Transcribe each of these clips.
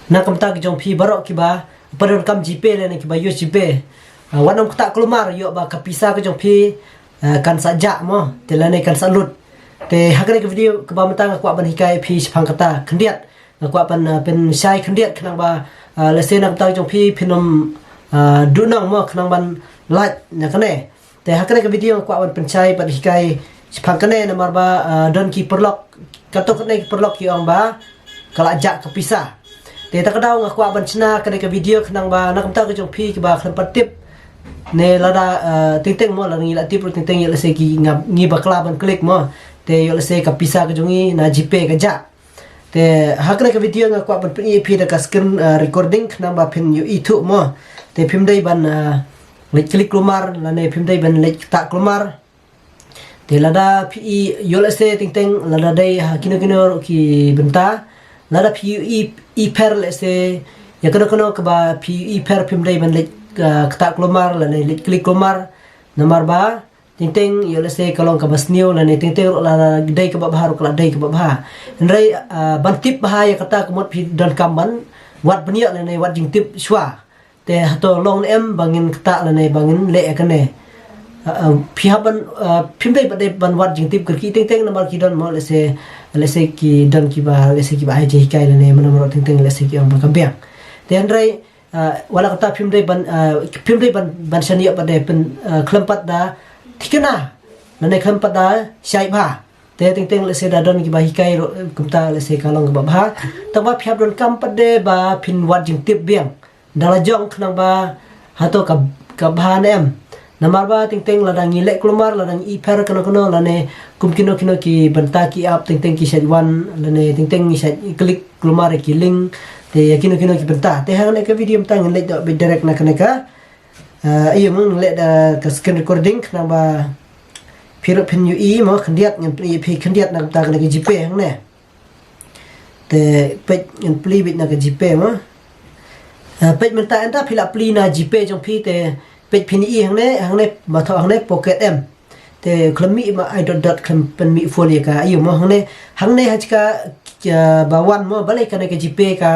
nakamta ki jong phi barok ki ba padon kam jipe le ne ki ba US jipe wanam kata kelumar yo ba kapisa ke jong phi kan saja mo te la ne kan salut te hakane ke video ke ba matang aku ban hikai phi phang kata khendiat aku ban pen sai khendiat khnang ba le se nak ta jong phi phinom dunang mo khnang ban lat na kane te hakane ke video aku ban pen sai ban hikai phang kane namar ba don ki perlok katok ne perlok ki ong ba kala jak kapisa te ta kadau aku ban chna kane ke video khnang ba nak ta ke jong phi ke ba khlam patip ne lada ting mo la ngi la tip ting ya se ki ngi bakla ban klik mo te yo se ka pisa ka jongi na jipe ka ja te hakre ka video nga kwa ban ep da ka screen recording namba pin yu itu mo te phim dai ban le klik lumar la ne phim dai ban le ta lumar te lada pi yo se ting lada dai kino ki benta lada pi e per le se ya kono ka ba pi e per phim dai ban le kata kelomar la ne klik kelomar nomor ba ting yo le se kalong ka basnio la ne ting la dai ka ba baharu kala dai ka ba bah nrai bantip bahaya kata kumot pi don kamban wat benia la ne wat jing tip shwa te to long em bangin kata la ne bangin le ka ne pi haban phim dai ba dai ban wat jing tip ki ting nomor ki don mo le se ki don ki ba le se ki ba ai je kai la ne nomor ting le se ki am ba kambiang te nrai wala kata phim dai ban sania pada pen klempat da tikena nane klempat da syai ba te ting le se da don ki ba hikai kumta le se kalong ba ba ta ba phiap don kam pade ba phin wat jing tip biang dala jong khnang ba hato ka ba nem namar ba ting la dang ile klumar la dang i per kono la ne kum kino ki banta ki ap ting ki shat wan la ne ting shat klik klumar ki link te kino ki benta te hang ne ka video mtang le do be direct na kaneka ayo mong le da ka screen recording na ba phiro phin yu e mo khndiat ngam phi khndiat na ta ka jipe hang ne te pe ngam pli bit na ka jipe mo pe menta enta phila pli na jipe jong phi te pe phin e hang ne ma tho hang ne pocket m te khlami ma I dot kham pen mi folie ka ayo mo hang ne hachka ba wan mo balai ka ne ka jipe ka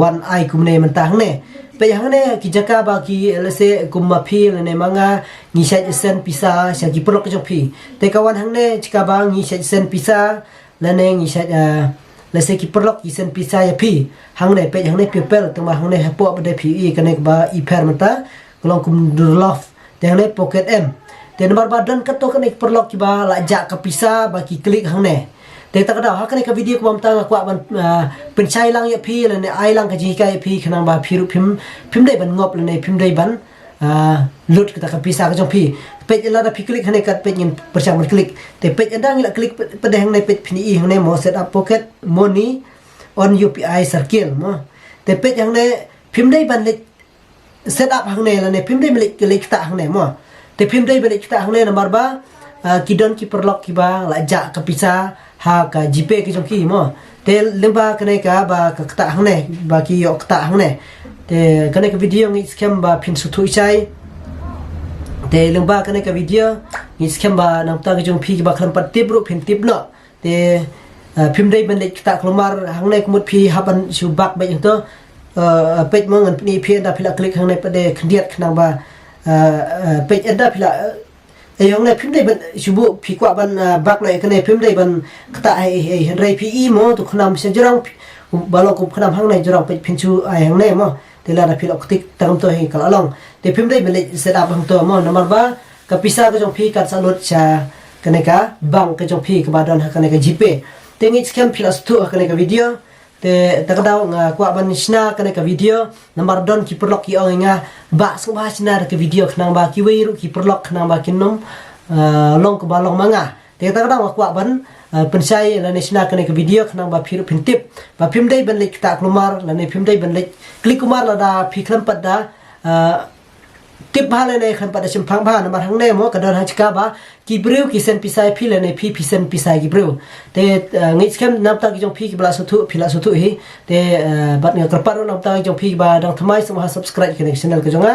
wan ai kumne mentang ne pe hang ne ki jaka ba ki lese kumma phi ne manga ni sen pisa sha ki prok jong phi te ka wan hang ne chika ba ni sen pisa la ne ni lese ki prok ki sen pisa ya phi hang ne pe hang ne people tang ba hang ne po ba de phi e ka ne ba i per menta kolong kum durlof te hang ne pocket m te nomor ba dan ka to ka ne prok ki ba la ja ka pisa ba ki klik hang ne te ta kada hakane ka video ko mamta ko ban penchai lang ya phi le ne ai lang ka ji ka phi khnang ba phiru phim dai ban ngop le ne phim dai ban lut ka ka pisa ka jong phi pe la da phi klik hane ka pe ngin perchang ber klik te pe andang la klik pe de hang ne pe phini i hang ne mo set up pocket money on UPI circle mo te pe hang ne phim dai ban le set up hang ne la ne phim dai le ta hang ne mo te phim dai ban le ta hang ne nomor ba kidon ki perlok ki ba la ja ka pisa ha ka jipe ki jong ki mo te lemba kane ka ba ka kta hang ne ba ki yo kta hang ne te kane ka video ngi scam ba phin su thui chai te lemba kane ka video ngi scam ba nam ta ki jong phi ki ba khlam pat tip ru phin tip no te phim dai ban le kta klomar hang ne kumut phi haban su bak ba jong to page mo ngan ni phi da phila klik hang ne pa de khndiat khnang ba page da phila ayong ne phim dai ban subu phi kwa ban bak le kane phim dai ban kta ai rai phi e mo to khnam se jorang balok ku khnam hang ne jorang pe phin chu ai hang ne mo te la da phil oktik tam to he kala long te phim dai ban le set up hang to mo nomor ba ka pisa ka jong phi ka salut cha kane ka bang ka jong phi ka ba don ha kane ka jipe te ngi scam plus 2 kane ka video te takadaw nga kwa ban sna kane ka video nomor don ki perlok ki ong nga ba sung ba sna ka video khnang ba ki weiru ki perlok khnang ba kinom long ko balong manga te takadaw kwa ban pensai la ne sna kane ka video khnang ba phiru phintip ba phim dai ban le ta klumar la ne phim dai ban le klik kumar la da phi khlam pat da tip ba le ne khan pat da sim phang ba nomor hang ne mo ka don ha chika ba ki breu ki sen pisai phi le ne phi sen pisai ki breu te ngi scam nap ta ki jong phi ki bla su thu phila su thu hi te bat ne krapar nap ta ki jong phi ba dang thamai sama subscribe ke channel ka jonga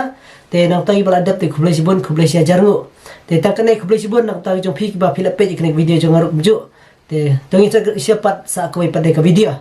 te nang ta ki bla adapt te khublai sibon khublai sia jarngu te ta kane khublai sibon nang ta ki jong phi ki ba phila page ke video jonga ru ju te tongi sa siapat sa ko pada ka video